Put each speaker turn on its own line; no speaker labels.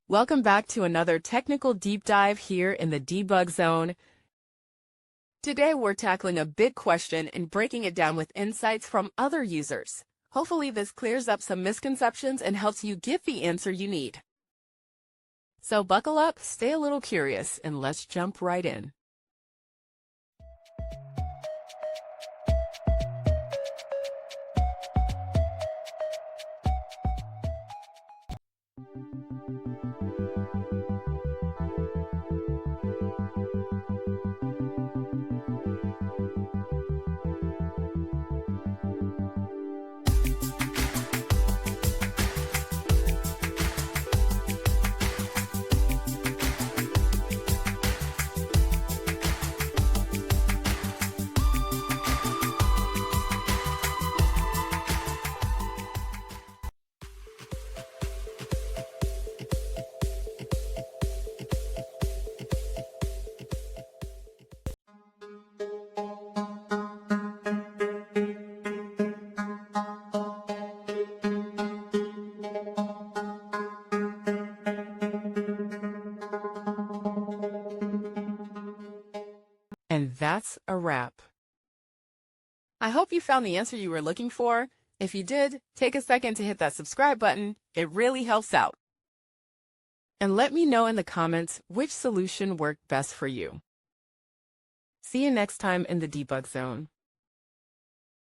Welcome back to another technical deep dive here in the debug zone. Today we're tackling a big question and breaking it down with insights from other users. Hopefully this clears up some misconceptions and helps you get the answer you need. So buckle up, stay a little curious, and let's jump right in. And that's a wrap. I hope you found the answer you were looking for. If you did, take a second to hit that subscribe button. It really helps out. And let me know in the comments which solution worked best for you. See you next time in the debug zone.